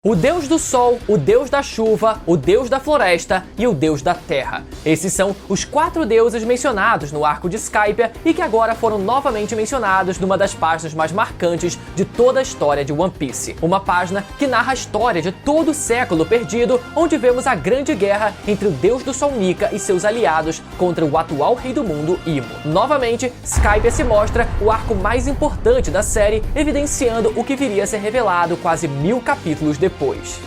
O deus do sol, o deus da chuva, o deus da floresta e o deus da terra. Esses são os 4 deuses mencionados no arco de Skypiea e que agora foram novamente mencionados numa das páginas mais marcantes de toda a história de One Piece. Uma página que narra a história de todo o século perdido, onde vemos a grande guerra entre o deus do sol Nika e seus aliados contra o atual rei do mundo, Imo. Novamente, Skypiea se mostra o arco mais importante da série, evidenciando o que viria a ser revelado quase 1000 capítulos depois.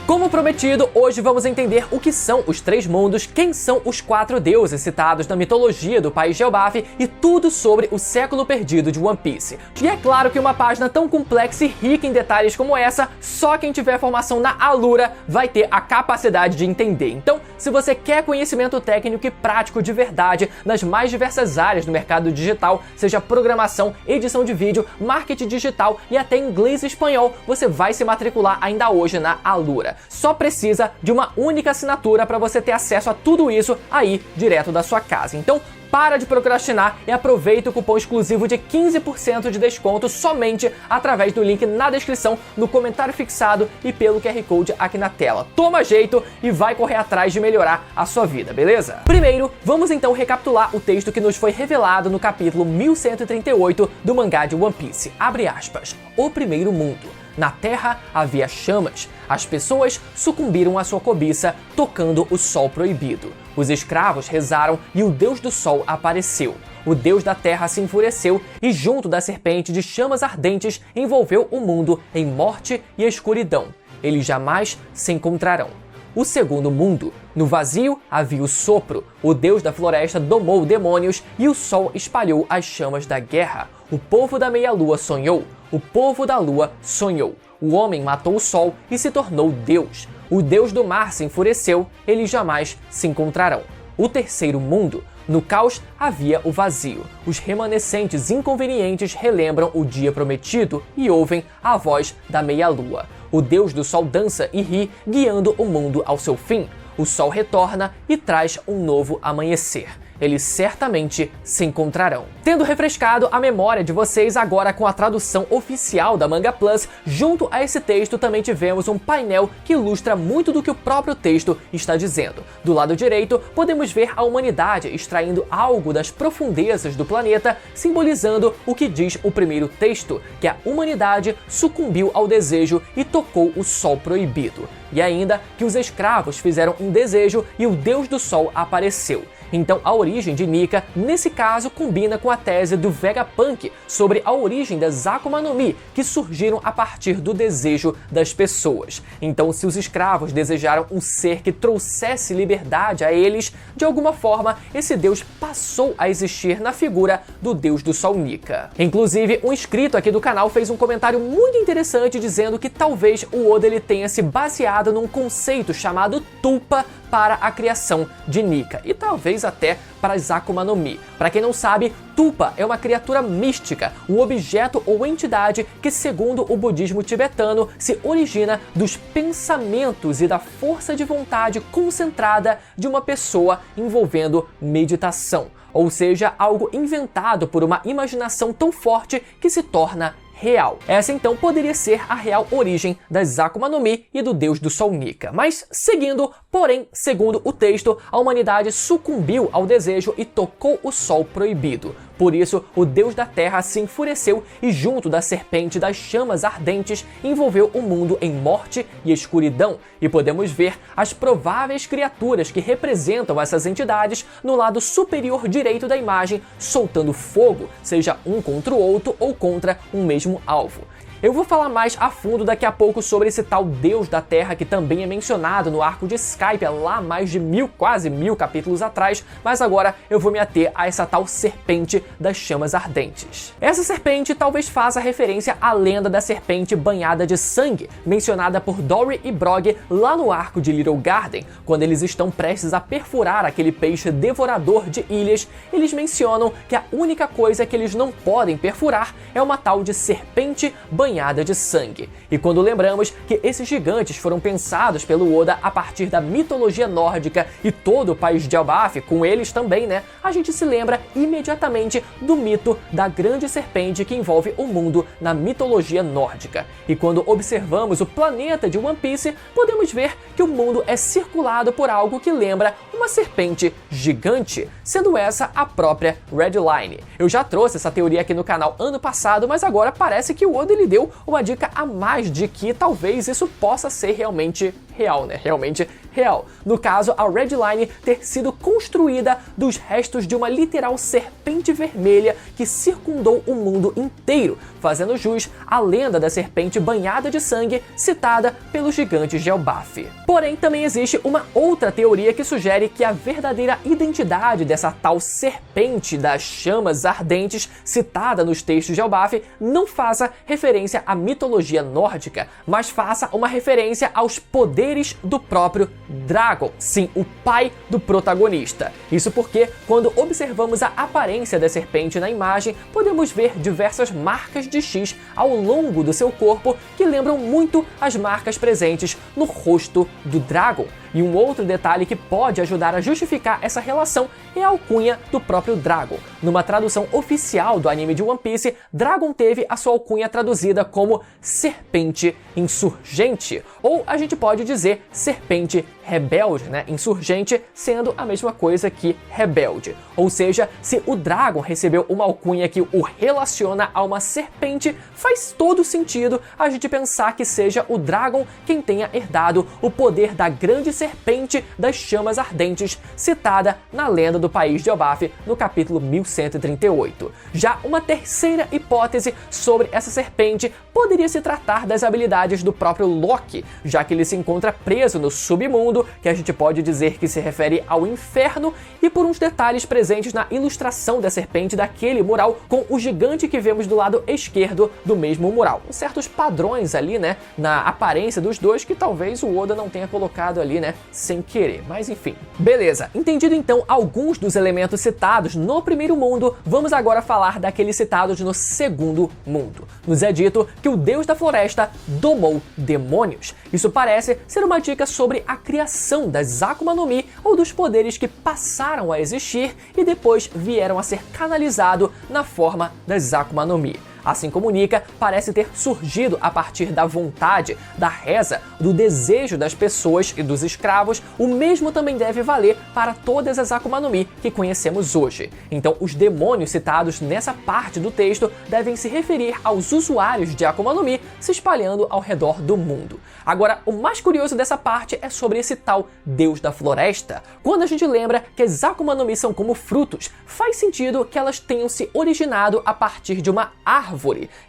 Como prometido, hoje vamos entender o que são os 3 mundos, quem são os 4 deuses citados na mitologia do país de Elbaf e tudo sobre o século perdido de One Piece. E é claro que uma página tão complexa e rica em detalhes como essa, só quem tiver formação na Alura vai ter a capacidade de entender. Então, se você quer conhecimento técnico e prático de verdade nas mais diversas áreas do mercado digital, seja programação, edição de vídeo, marketing digital e até inglês e espanhol, você vai se matricular ainda hoje na Alura. Só precisa de uma única assinatura para você ter acesso a tudo isso aí direto da sua casa. Então, para de procrastinar e aproveita o cupom exclusivo de 15% de desconto somente através do link na descrição, no comentário fixado e pelo QR Code aqui na tela. Toma jeito e vai correr atrás de melhorar a sua vida, beleza? Primeiro, vamos então recapitular o texto que nos foi revelado no capítulo 1138 do mangá de One Piece. Abre aspas. O primeiro mundo. Na terra havia chamas. As pessoas sucumbiram à sua cobiça, tocando o sol proibido. Os escravos rezaram e o deus do sol apareceu. O deus da terra se enfureceu e, junto da serpente de chamas ardentes, envolveu o mundo em morte e escuridão. Eles jamais se encontrarão. O segundo mundo. No vazio havia o sopro. O deus da floresta domou demônios e o sol espalhou as chamas da guerra. O povo da meia-lua sonhou. O povo da lua sonhou. O homem matou o sol e se tornou Deus. O deus do mar se enfureceu. Eles jamais se encontrarão. O terceiro mundo. No caos havia o vazio. Os remanescentes inconvenientes relembram o dia prometido e ouvem a voz da meia-lua. O deus do sol dança e ri, guiando o mundo ao seu fim. O sol retorna e traz um novo amanhecer. Eles certamente se encontrarão. Tendo refrescado a memória de vocês agora com a tradução oficial da Manga Plus, junto a esse texto também tivemos um painel que ilustra muito do que o próprio texto está dizendo. Do lado direito, podemos ver a humanidade extraindo algo das profundezas do planeta, simbolizando o que diz o primeiro texto, que a humanidade sucumbiu ao desejo e tocou o sol proibido. E ainda que os escravos fizeram um desejo e o deus do sol apareceu. Então a origem de Nika, nesse caso, combina com a tese do Vegapunk sobre a origem das Akuma no Mi, que surgiram a partir do desejo das pessoas. Então, se os escravos desejaram um ser que trouxesse liberdade a eles, de alguma forma, esse deus passou a existir na figura do deus do sol Nika. Inclusive, um inscrito aqui do canal fez um comentário muito interessante dizendo que talvez o Oda ele tenha se baseado num conceito chamado Tulpa para a criação de Nika, e talvez até para as Akuma no Mi. Para quem não sabe, Tulpa é uma criatura mística, um objeto ou entidade que, segundo o budismo tibetano, se origina dos pensamentos e da força de vontade concentrada de uma pessoa envolvendo meditação, ou seja, algo inventado por uma imaginação tão forte que se torna real. Essa então poderia ser a real origem das Akuma no Mi e do deus do sol Nika. Mas seguindo, porém, segundo o texto, a humanidade sucumbiu ao desejo e tocou o sol proibido. Por isso, o deus da terra se enfureceu e, junto da serpente das chamas ardentes, envolveu o mundo em morte e escuridão. E podemos ver as prováveis criaturas que representam essas entidades no lado superior direito da imagem, soltando fogo, seja um contra o outro ou contra um mesmo alvo. Eu vou falar mais a fundo daqui a pouco sobre esse tal deus da terra que também é mencionado no arco de Skypiea lá mais de quase 1000 capítulos atrás, mas agora eu vou me ater a essa tal serpente das chamas ardentes. Essa serpente talvez faça referência à lenda da serpente banhada de sangue, mencionada por Dory e Brog lá no arco de Little Garden. Quando eles estão prestes a perfurar aquele peixe devorador de ilhas, eles mencionam que a única coisa que eles não podem perfurar é uma tal de serpente banhada banhada de sangue. E quando lembramos que esses gigantes foram pensados pelo Oda a partir da mitologia nórdica e todo o país de Elbaf, com eles também, né, a gente se lembra imediatamente do mito da grande serpente que envolve o mundo na mitologia nórdica. E quando observamos o planeta de One Piece, podemos ver que o mundo é circulado por algo que lembra uma serpente gigante, sendo essa a própria Red Line. Eu já trouxe essa teoria aqui no canal ano passado, mas agora parece que o Oda ele deu uma dica a mais de que talvez isso possa ser realmente real, né? Realmente real. No caso, a Red Line ter sido construída dos restos de uma literal serpente vermelha que circundou o mundo inteiro, fazendo jus à lenda da serpente banhada de sangue citada pelos gigantes de Elbaf. Porém, também existe uma outra teoria que sugere que a verdadeira identidade dessa tal serpente das chamas ardentes citada nos textos de Elbaf não faça referência à mitologia nórdica, mas faça uma referência aos poderes do próprio Dragon, sim, o pai do protagonista. Isso porque, quando observamos a aparência da serpente na imagem, podemos ver diversas marcas de X ao longo do seu corpo que lembram muito as marcas presentes no rosto do Dragon. E um outro detalhe que pode ajudar a justificar essa relação é a alcunha do próprio Dragon. Numa tradução oficial do anime de One Piece, Dragon teve a sua alcunha traduzida como Serpente Insurgente, ou a gente pode dizer Serpente Rebelde, né? Insurgente sendo a mesma coisa que rebelde. Ou seja, se o Dragon recebeu uma alcunha que o relaciona a uma serpente, faz todo sentido a gente pensar que seja o Dragon quem tenha herdado o poder da grande serpente das chamas ardentes, citada na lenda do país de Elbaf no capítulo 1138. Já uma terceira hipótese sobre essa serpente poderia se tratar das habilidades do próprio Loki, já que ele se encontra preso no submundo, que a gente pode dizer que se refere ao inferno, e por uns detalhes presentes na ilustração da serpente daquele mural com o gigante que vemos do lado esquerdo do mesmo mural. Certos padrões ali, né, na aparência dos dois que talvez o Oda não tenha colocado ali, né, sem querer, mas enfim. Beleza, entendido então alguns dos elementos citados no primeiro mundo, vamos agora falar daqueles citados no segundo mundo. Nos é dito que o deus da floresta domou demônios. Isso parece ser uma dica sobre a criação das Akuma no Mi, ou dos poderes que passaram a existir e depois vieram a ser canalizados na forma das Akuma no Mi. Assim como Nika parece ter surgido a partir da vontade, da reza, do desejo das pessoas e dos escravos, o mesmo também deve valer para todas as Akuma no Mi que conhecemos hoje. Então, os demônios citados nessa parte do texto devem se referir aos usuários de Akuma no Mi se espalhando ao redor do mundo. Agora, o mais curioso dessa parte é sobre esse tal Deus da Floresta. Quando a gente lembra que as Akuma no Mi são como frutos, faz sentido que elas tenham se originado a partir de uma árvore,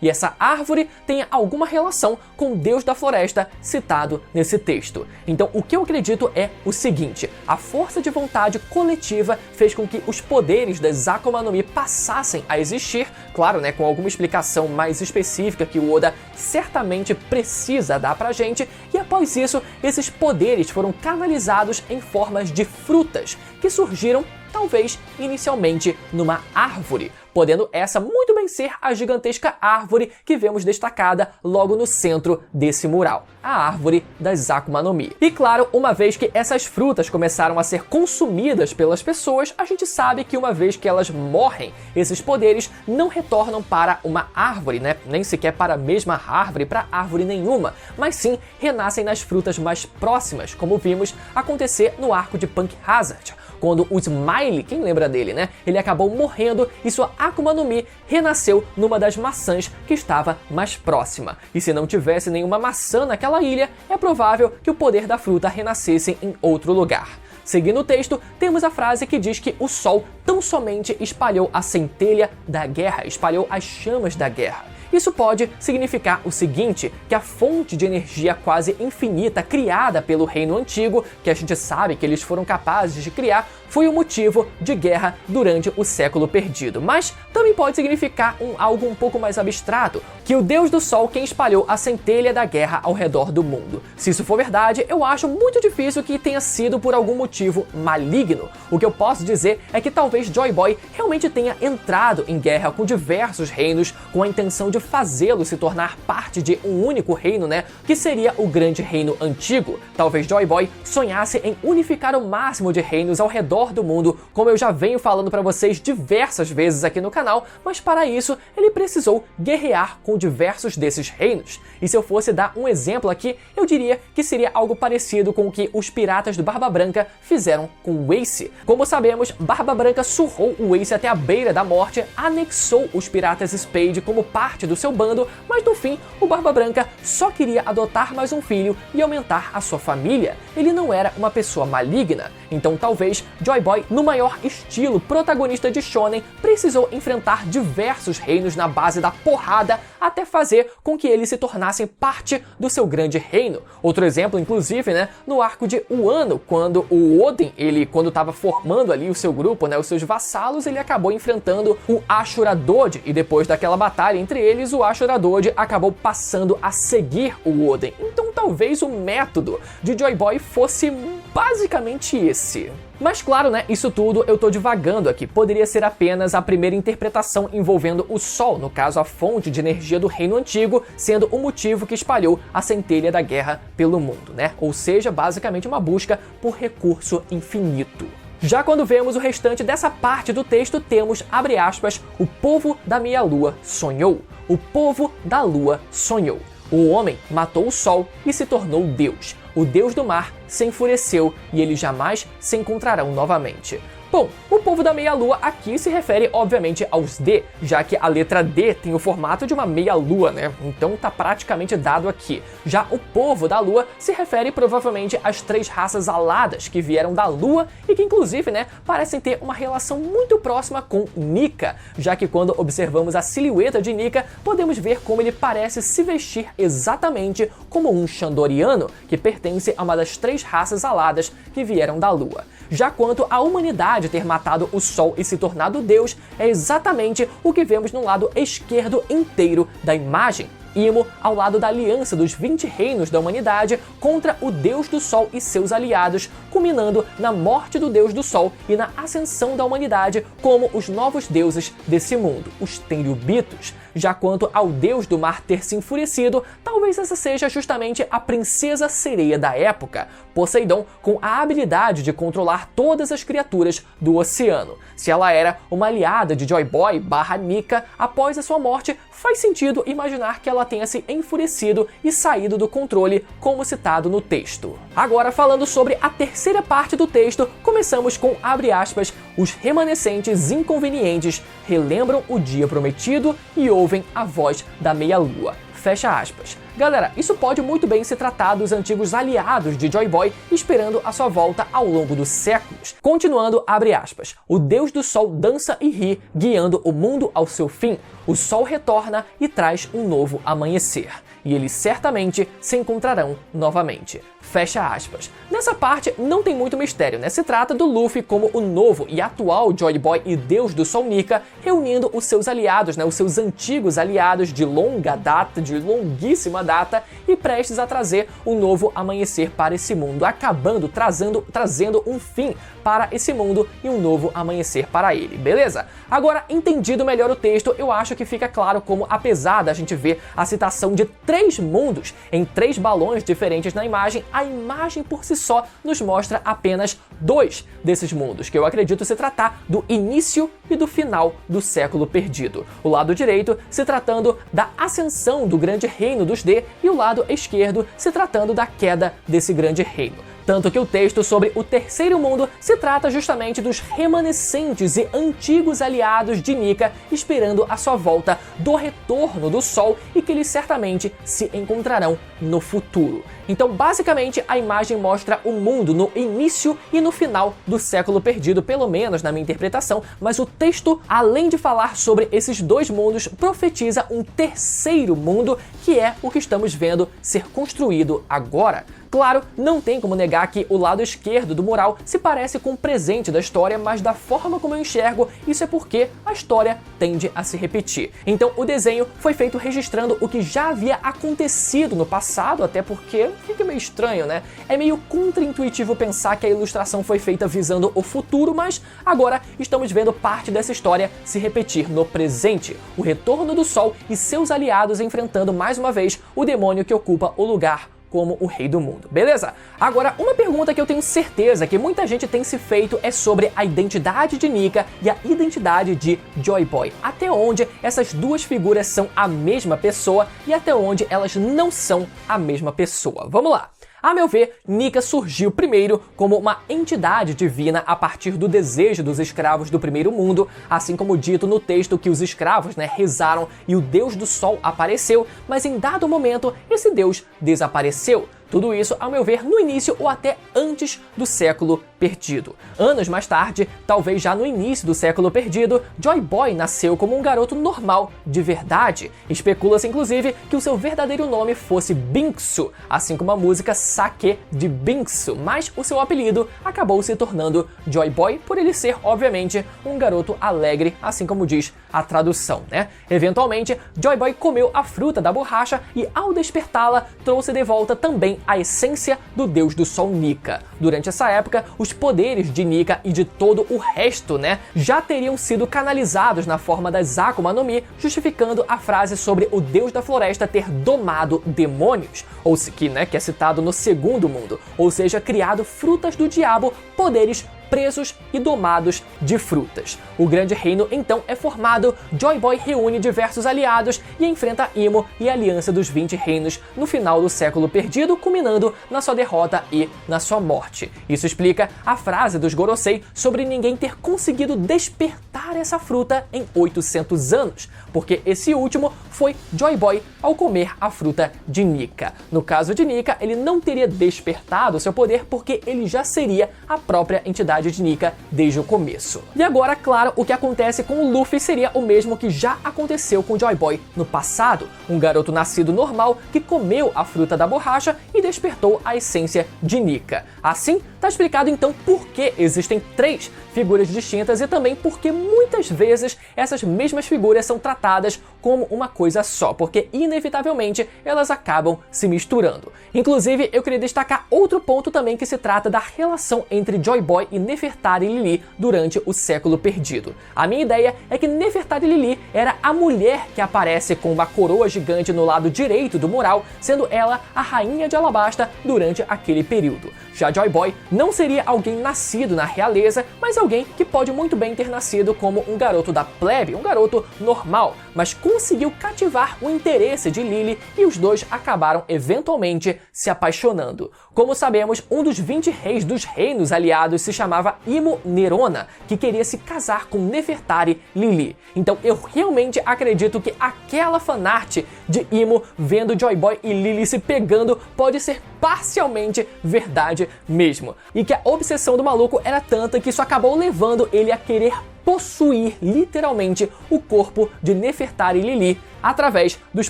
e essa árvore tenha alguma relação com o Deus da Floresta citado nesse texto. Então, o que eu acredito é o seguinte: a força de vontade coletiva fez com que os poderes das Akuma no Mi passassem a existir, claro, né, com alguma explicação mais específica que o Oda certamente precisa dar pra gente, e após isso, esses poderes foram canalizados em formas de frutas, que surgiram, talvez, inicialmente numa árvore, podendo essa muito bem ser a gigantesca árvore que vemos destacada logo no centro desse mural, a árvore das Akuma no Mi. E claro, uma vez que essas frutas começaram a ser consumidas pelas pessoas, a gente sabe que uma vez que elas morrem, esses poderes não retornam para uma árvore, né? Nem sequer para a mesma árvore, para árvore nenhuma, mas sim renascem nas frutas mais próximas, como vimos acontecer no arco de Punk Hazard, quando o Smiley, quem lembra dele, né? Ele acabou morrendo e sua Akuma no Mi renasceu numa das maçãs que estava mais próxima. E se não tivesse nenhuma maçã naquela ilha, é provável que o poder da fruta renascesse em outro lugar. Seguindo o texto, temos a frase que diz que o sol tão somente espalhou a centelha da guerra, espalhou as chamas da guerra. Isso pode significar o seguinte, que a fonte de energia quase infinita criada pelo Reino Antigo, que a gente sabe que eles foram capazes de criar, foi o motivo de guerra durante o século perdido. Mas também pode significar algo um pouco mais abstrato, que o Deus do Sol quem espalhou a centelha da guerra ao redor do mundo. Se isso for verdade, eu acho muito difícil que tenha sido por algum motivo maligno. O que eu posso dizer é que talvez Joy Boy realmente tenha entrado em guerra com diversos reinos com a intenção de fazê-lo se tornar parte de um único reino, né, que seria o Grande Reino Antigo. Talvez Joy Boy sonhasse em unificar o máximo de reinos ao redor do mundo, como eu já venho falando para vocês diversas vezes aqui no canal, mas para isso ele precisou guerrear com diversos desses reinos. E se eu fosse dar um exemplo aqui, eu diria que seria algo parecido com o que os piratas do Barba Branca fizeram com o Ace. Como sabemos, Barba Branca surrou o Ace até a beira da morte, anexou os piratas Spade como parte do seu bando, mas no fim, o Barba Branca só queria adotar mais um filho e aumentar a sua família. Ele não era uma pessoa maligna, então talvez Joy Boy, no maior estilo protagonista de shonen, precisou enfrentar diversos reinos na base da porrada até fazer com que eles se tornassem parte do seu grande reino. Outro exemplo, inclusive, né, no arco de Wano, quando o Oden, quando estava formando ali o seu grupo, né, os seus vassalos, ele acabou enfrentando o Ashura Doji, e depois daquela batalha entre eles, o Ashura Doji acabou passando a seguir o Oden. Então talvez o método de Joy Boy fosse basicamente esse. Mas claro, né, isso tudo eu tô divagando aqui, poderia ser apenas a primeira interpretação envolvendo o Sol, no caso a fonte de energia do Reino Antigo, sendo o motivo que espalhou a centelha da guerra pelo mundo, né? Ou seja, basicamente uma busca por recurso infinito. Já quando vemos o restante dessa parte do texto, temos, abre aspas, o povo da meia-lua sonhou. O povo da lua sonhou. O homem matou o sol e se tornou Deus. O Deus do mar se enfureceu e eles jamais se encontrarão novamente. Bom, o povo da meia-lua aqui se refere, obviamente, aos D, já que a letra D tem o formato de uma meia-lua, né? Então tá praticamente dado aqui. Já o povo da lua se refere provavelmente às 3 raças aladas que vieram da lua e que, inclusive, né, parecem ter uma relação muito próxima com Nika, já que quando observamos a silhueta de Nika, podemos ver como ele parece se vestir exatamente como um Chandoriano, que pertence a uma das 3 raças aladas que vieram da lua. Já quanto à humanidade ter matado o Sol e se tornado Deus, é exatamente o que vemos no lado esquerdo inteiro da imagem. Imo ao lado da aliança dos 20 reinos da humanidade contra o Deus do Sol e seus aliados, culminando na morte do Deus do Sol e na ascensão da humanidade como os novos deuses desse mundo, os Tenryubitos. Já quanto ao Deus do Mar ter se enfurecido, talvez essa seja justamente a princesa sereia da época, Poseidon, com a habilidade de controlar todas as criaturas do oceano. Se ela era uma aliada de Joy Boy / Nika, após a sua morte, faz sentido imaginar que ela tenha se enfurecido e saído do controle, como citado no texto. Agora, falando sobre a terceira parte do texto, começamos com, abre aspas, os remanescentes inconvenientes relembram o dia prometido e ouvem a voz da meia-lua. Fecha aspas. Galera, isso pode muito bem se tratar dos antigos aliados de Joy Boy esperando a sua volta ao longo dos séculos. Continuando, abre aspas, o Deus do Sol dança e ri, guiando o mundo ao seu fim. O Sol retorna e traz um novo amanhecer. E eles certamente se encontrarão novamente. Fecha aspas. Nessa parte não tem muito mistério, né? Se trata do Luffy como o novo e atual Joy Boy e Deus do Sol Nika, reunindo os seus aliados, né? Os seus antigos aliados de longa data, de longuíssima data, e prestes a trazer um novo amanhecer para esse mundo, acabando trazendo um fim para esse mundo e um novo amanhecer para ele, beleza? Agora, entendido melhor o texto, eu acho que fica claro como, apesar da gente ver a citação de 3 mundos em 3 balões diferentes na imagem, a imagem por si só nos mostra apenas 2 desses mundos, que eu acredito se tratar do início e do final do século perdido. O lado direito se tratando da ascensão do grande reino dos D e o lado esquerdo se tratando da queda desse grande reino. Tanto que o texto sobre o terceiro mundo se trata justamente dos remanescentes e antigos aliados de Nika esperando a sua volta do retorno do Sol e que eles certamente se encontrarão no futuro. Então, basicamente, a imagem mostra o mundo no início e no final do século perdido, pelo menos na minha interpretação, mas o texto, além de falar sobre esses 2 mundos, profetiza um terceiro mundo, que é o que estamos vendo ser construído agora. Claro, não tem como negar que o lado esquerdo do mural se parece com o presente da história, mas da forma como eu enxergo, isso é porque a história tende a se repetir. Então o desenho foi feito registrando o que já havia acontecido no passado, até porque fica meio estranho, né? É meio contraintuitivo pensar que a ilustração foi feita visando o futuro, mas agora estamos vendo parte dessa história se repetir no presente. O retorno do Sol e seus aliados enfrentando mais uma vez o demônio que ocupa o lugar como o rei do mundo, beleza? Agora, uma pergunta que eu tenho certeza que muita gente tem se feito é sobre a identidade de Nika e a identidade de Joy Boy. Até onde essas duas figuras são a mesma pessoa e até onde elas não são a mesma pessoa. Vamos lá! A meu ver, Nika surgiu primeiro como uma entidade divina a partir do desejo dos escravos do primeiro mundo, assim como dito no texto que os escravos, rezaram e o Deus do Sol apareceu, mas em dado momento esse Deus desapareceu. Tudo isso, ao meu ver, no início ou até antes do século perdido. Anos mais tarde, talvez já no início do século perdido, Joy Boy nasceu como um garoto normal de verdade. Especula-se inclusive que o seu verdadeiro nome fosse Binksu, assim como a música Sake de Binksu, mas o seu apelido acabou se tornando Joy Boy por ele ser, obviamente, um garoto alegre, assim como diz a tradução, Eventualmente, Joy Boy comeu a fruta da borracha e, ao despertá-la, trouxe de volta também a essência do Deus do Sol Nika. Durante essa época, os poderes de Nika e de todo o resto, já teriam sido canalizados na forma das Akuma no Mi, justificando a frase sobre o Deus da Floresta ter domado demônios, ou que é citado no Segundo Mundo, ou seja, criado frutas do diabo, poderes presos e domados de frutas. O grande reino então é formado, Joy Boy reúne diversos aliados e enfrenta Imo e a Aliança dos 20 Reinos no final do século perdido, culminando na sua derrota e na sua morte. Isso explica a frase dos Gorosei sobre ninguém ter conseguido despertar essa fruta em 800 anos, porque esse último foi Joy Boy ao comer a fruta de Nika. No caso de Nika, ele não teria despertado seu poder porque ele já seria a própria entidade de Nika desde o começo. E agora, claro, o que acontece com o Luffy seria o mesmo que já aconteceu com Joy Boy no passado. Um garoto nascido normal que comeu a fruta da borracha e despertou a essência de Nika. Assim, tá explicado então por que existem 3 figuras distintas e também porque muitas vezes essas mesmas figuras são tratadas como uma coisa só, porque inevitavelmente elas acabam se misturando. Inclusive, eu queria destacar outro ponto também que se trata da relação entre Joy Boy e Nefertari Lili durante o século perdido. A minha ideia é que Nefertari Lili era a mulher que aparece com uma coroa gigante no lado direito do mural, sendo ela a rainha de Alabasta durante aquele período. Já Joy Boy não seria alguém nascido na realeza, mas alguém que pode muito bem ter nascido como um garoto da plebe, um garoto normal, mas conseguiu cativar o interesse de Lili e os dois acabaram eventualmente se apaixonando. Como sabemos, um dos 20 reis dos reinos aliados se chamava Imo Nerona, que queria se casar com Nefertari Lili. Então eu realmente acredito que aquela fanart de Imo vendo Joy Boy e Lili se pegando pode ser parcialmente verdade mesmo. E que a obsessão do maluco era tanta que isso acabou levando ele a querer possuir literalmente o corpo de Nefertari Lili através dos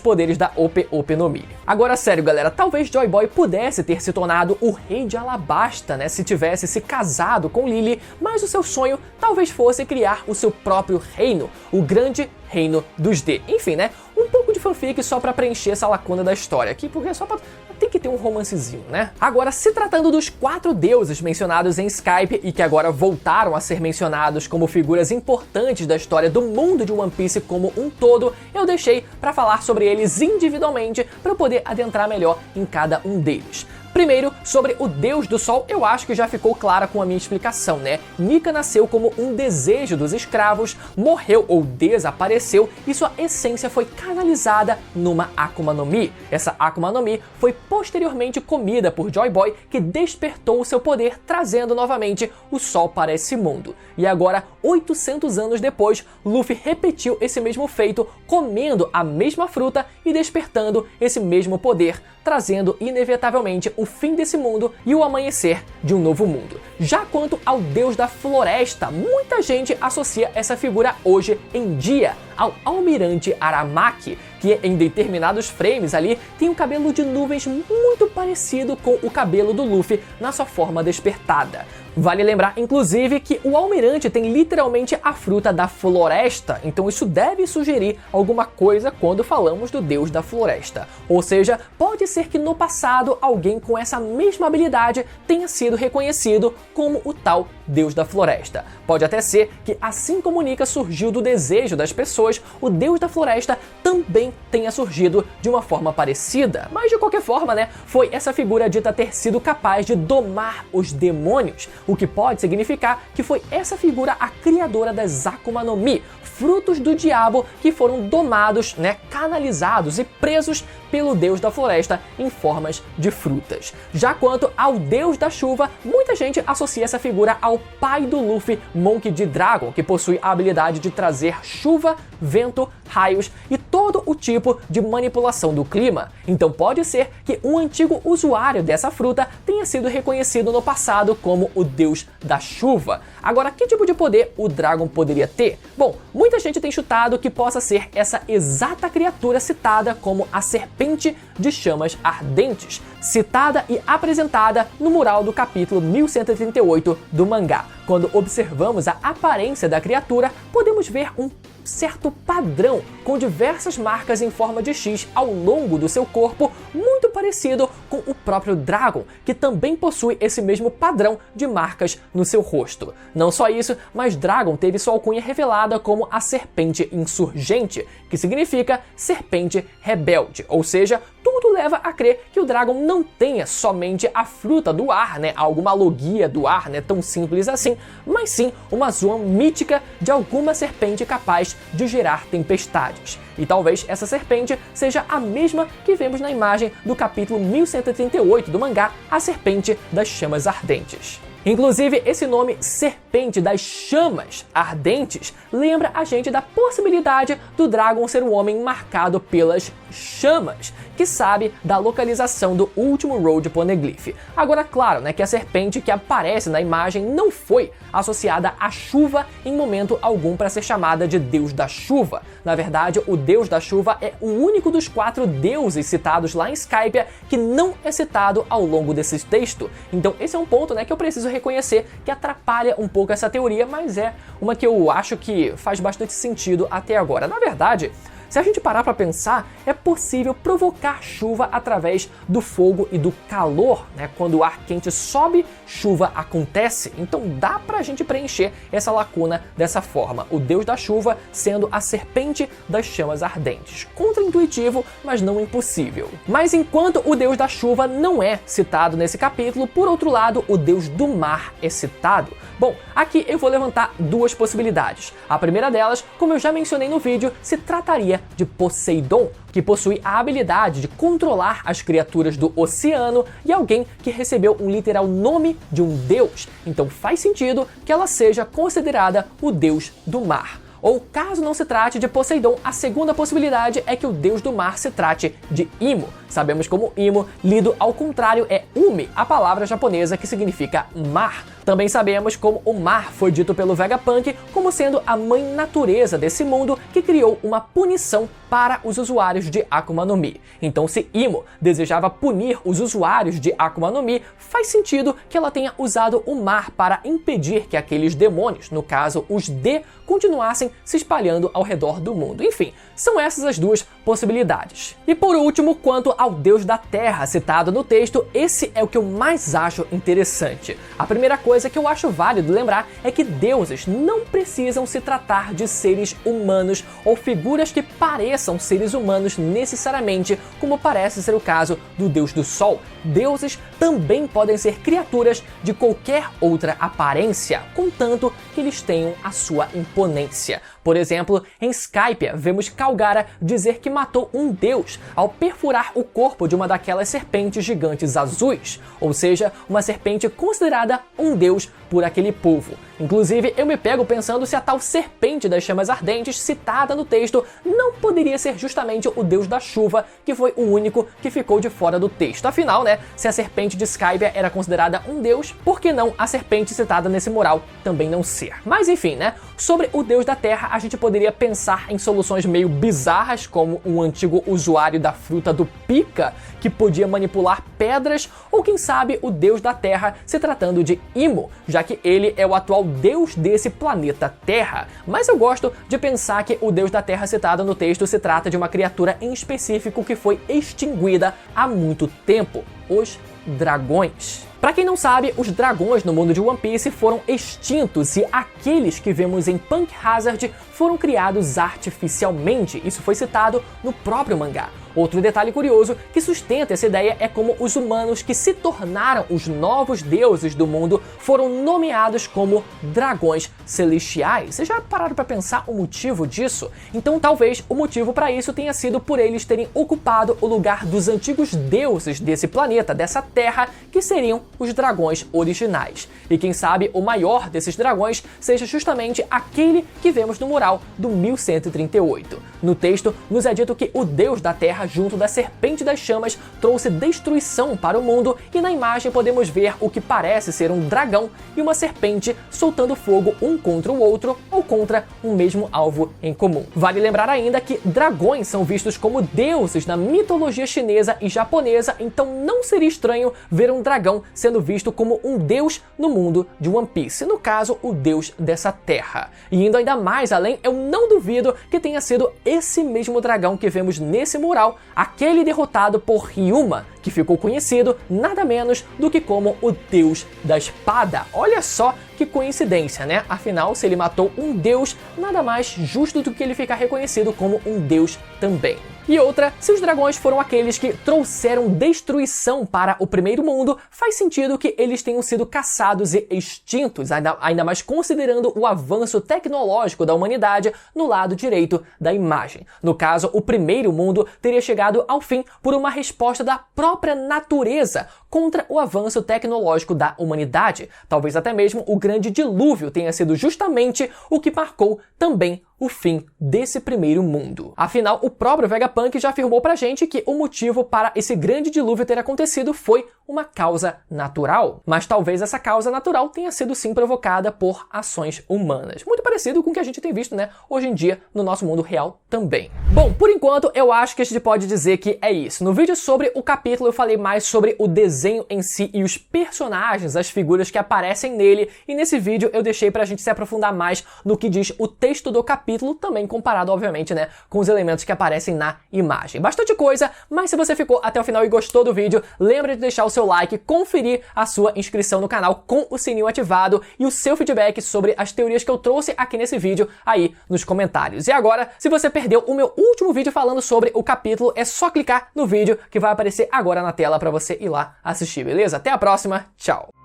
poderes da Ope Ope no Mi. Agora, sério galera, talvez Joy Boy pudesse ter se tornado o rei de Alabasta, se tivesse se casado com Lili, mas o seu sonho talvez fosse criar o seu próprio reino, o grande reino dos D. Enfim, um pouco de fanfic só pra preencher essa lacuna da história aqui, porque é só pra... tem que ter um romancezinho, Agora, se tratando dos 4 deuses mencionados em Skype e que agora voltaram a ser mencionados como figuras importantes da história do mundo de One Piece como um todo, eu deixei para falar sobre eles individualmente para eu poder adentrar melhor em cada um deles. Primeiro, sobre o Deus do Sol, eu acho que já ficou clara com a minha explicação, Nika nasceu como um desejo dos escravos, morreu ou desapareceu e sua essência foi canalizada numa Akuma no Mi. Essa Akuma no Mi foi posteriormente comida por Joy Boy, que despertou o seu poder, trazendo novamente o Sol para esse mundo. E agora, 800 anos depois, Luffy repetiu esse mesmo feito, comendo a mesma fruta e despertando esse mesmo poder, trazendo inevitavelmente o fim desse mundo e o amanhecer de um novo mundo. Já quanto ao Deus da Floresta, muita gente associa essa figura hoje em dia ao Almirante Aramaki, que em determinados frames ali tem um cabelo de nuvens muito parecido com o cabelo do Luffy na sua forma despertada. Vale lembrar, inclusive, que o almirante tem literalmente a fruta da floresta, então isso deve sugerir alguma coisa quando falamos do deus da floresta. Ou seja, pode ser que no passado alguém com essa mesma habilidade tenha sido reconhecido como o tal deus da floresta. Pode até ser que, assim como Nika surgiu do desejo das pessoas, o deus da floresta também tenha surgido de uma forma parecida. Mas de qualquer forma, né, foi essa figura dita ter sido capaz de domar os demônios, o que pode significar que foi essa figura a criadora das Akuma no Mi, frutos do diabo que foram domados, né, canalizados e presos pelo deus da floresta em formas de frutas. Já quanto ao deus da chuva, muita gente associa essa figura ao pai do Luffy, Monkey D. Dragon, que possui a habilidade de trazer chuva, vento, raios e todo o tipo de manipulação do clima. Então pode ser que um antigo usuário dessa fruta tenha sido reconhecido no passado como o deus da chuva. Agora, que tipo de poder o Dragon poderia ter? Bom, muita gente tem chutado que possa ser essa exata criatura citada como a Serpente de Chamas Ardentes, citada e apresentada no mural do capítulo 1138 do mangá. Quando observamos a aparência da criatura, podemos ver um certo padrão com diversas marcas em forma de X ao longo do seu corpo, muito parecido com o próprio Dragon, que também possui esse mesmo padrão de marcas no seu rosto. Não só isso, mas Dragon teve sua alcunha revelada como a Serpente Insurgente, que significa Serpente Rebelde, ou seja, tudo leva a crer que o Dragon não tenha somente a fruta do ar, né, alguma logia do ar, né, tão simples assim, mas sim uma zoa mítica de alguma serpente capaz de gerar tempestades. E talvez essa serpente seja a mesma que vemos na imagem do capítulo 1138 do mangá, a Serpente das Chamas Ardentes. Inclusive, esse nome Serpente das Chamas Ardentes lembra a gente da possibilidade do Dragon ser um homem marcado pelas chamas, que sabe da localização do último Road Poneglyph. Agora, claro, né, que a serpente que aparece na imagem não foi associada à chuva em momento algum para ser chamada de Deus da Chuva. Na verdade, o Deus da Chuva é o único dos 4 deuses citados lá em Skypiea que não é citado ao longo desse texto. Então esse é um ponto, né, que eu preciso reconhecer que atrapalha um pouco essa teoria, mas é uma que eu acho que faz bastante sentido até agora. Na verdade, se a gente parar para pensar, é possível provocar chuva através do fogo e do calor, né? Quando o ar quente sobe, chuva acontece. Então dá pra gente preencher essa lacuna dessa forma. O deus da chuva sendo a Serpente das Chamas Ardentes. Contraintuitivo, mas não impossível. Mas enquanto o deus da chuva não é citado nesse capítulo, por outro lado, o deus do mar é citado. Bom, aqui eu vou levantar 2 possibilidades. A primeira delas, como eu já mencionei no vídeo, se trataria de Poseidon, que possui a habilidade de controlar as criaturas do oceano e alguém que recebeu um literal nome de um deus. Então faz sentido que ela seja considerada o deus do mar. Ou, caso não se trate de Poseidon, a segunda possibilidade é que o deus do mar se trate de Imo. Sabemos como Imo, lido ao contrário, é Umi, a palavra japonesa que significa mar. Também sabemos como o mar foi dito pelo Vegapunk como sendo a mãe natureza desse mundo que criou uma punição para os usuários de Akuma no Mi. Então, se Imo desejava punir os usuários de Akuma no Mi, faz sentido que ela tenha usado o mar para impedir que aqueles demônios, no caso os D, continuassem se espalhando ao redor do mundo. Enfim, são essas as 2 possibilidades. E por último, quanto ao deus da terra citado no texto, esse é o que eu mais acho interessante. A primeira coisa que eu acho válido lembrar é que deuses não precisam se tratar de seres humanos ou figuras que pareçam seres humanos necessariamente, como parece ser o caso do deus do sol. Deuses também podem ser criaturas de qualquer outra aparência, contanto que eles tenham a sua imponência. Por exemplo, em Skypiea, vemos Kalgara dizer que matou um deus ao perfurar o corpo de uma daquelas serpentes gigantes azuis, ou seja, uma serpente considerada um deus por aquele povo. Inclusive, eu me pego pensando se a tal Serpente das Chamas Ardentes citada no texto não poderia ser justamente o deus da chuva, que foi o único que ficou de fora do texto. Afinal, né, se a serpente de Skypiea era considerada um deus, por que não a serpente citada nesse mural também não ser? Mas enfim, né, Sobre o deus da terra, a gente poderia pensar em soluções meio bizarras, como um antigo usuário da fruta do pica, que podia manipular pedras, ou quem sabe o deus da terra se tratando de Imo, já que ele é o atual deus desse planeta Terra. Mas eu gosto de pensar que o deus da terra citado no texto se trata de uma criatura em específico que foi extinguida há muito tempo, os dragões. Pra quem não sabe, os dragões no mundo de One Piece foram extintos e aqueles que vemos em Punk Hazard foram criados artificialmente. Isso foi citado no próprio mangá. Outro detalhe curioso que sustenta essa ideia é como os humanos que se tornaram os novos deuses do mundo foram nomeados como dragões celestiais. Vocês já pararam pra pensar o motivo disso? Então talvez o motivo para isso tenha sido por eles terem ocupado o lugar dos antigos deuses desse planeta, dessa terra, que seriam os dragões originais. E quem sabe o maior desses dragões seja justamente aquele que vemos no mural do 1138. No texto, nos é dito que o deus da terra, junto da serpente das chamas, trouxe destruição para o mundo, e na imagem podemos ver o que parece ser um dragão e uma serpente soltando fogo um contra o outro ou contra um mesmo alvo em comum. Vale lembrar ainda que dragões são vistos como deuses na mitologia chinesa e japonesa, então não seria estranho ver um dragão sendo visto como um deus no mundo de One Piece, no caso, o deus dessa terra. E indo ainda mais além, eu não duvido que tenha sido esse mesmo dragão que vemos nesse mural, aquele derrotado por Ryuma, que ficou conhecido nada menos do que como o deus da espada. Olha só que coincidência, né? Afinal, se ele matou um deus, nada mais justo do que ele ficar reconhecido como um deus também. E outra, se os dragões foram aqueles que trouxeram destruição para o primeiro mundo, faz sentido que eles tenham sido caçados e extintos, ainda mais considerando o avanço tecnológico da humanidade no lado direito da imagem. No caso, o primeiro mundo teria chegado ao fim por uma resposta da própria natureza contra o avanço tecnológico da humanidade. Talvez até mesmo o grande dilúvio tenha sido justamente o que marcou também o fim desse primeiro mundo. Afinal, o próprio Vegapunk já afirmou pra gente que o motivo para esse grande dilúvio ter acontecido foi uma causa natural. Mas talvez essa causa natural tenha sido sim provocada por ações humanas. Muito parecido com o que a gente tem visto, né, hoje em dia no nosso mundo real também. Bom, por enquanto eu acho que a gente pode dizer que é isso. No vídeo sobre o capítulo eu falei mais sobre o desenho em si e os personagens, as figuras que aparecem nele, e nesse vídeo eu deixei pra gente se aprofundar mais no que diz o texto do capítulo, também comparado, obviamente, né, com os elementos que aparecem na imagem. Bastante coisa, mas se você ficou até o final e gostou do vídeo, lembra de deixar o seu like, conferir a sua inscrição no canal com o sininho ativado e o seu feedback sobre as teorias que eu trouxe aqui nesse vídeo aí nos comentários. E agora, se você perdeu o meu último vídeo falando sobre o capítulo, é só clicar no vídeo que vai aparecer agora na tela para você ir lá assistir, beleza? Até a próxima, tchau!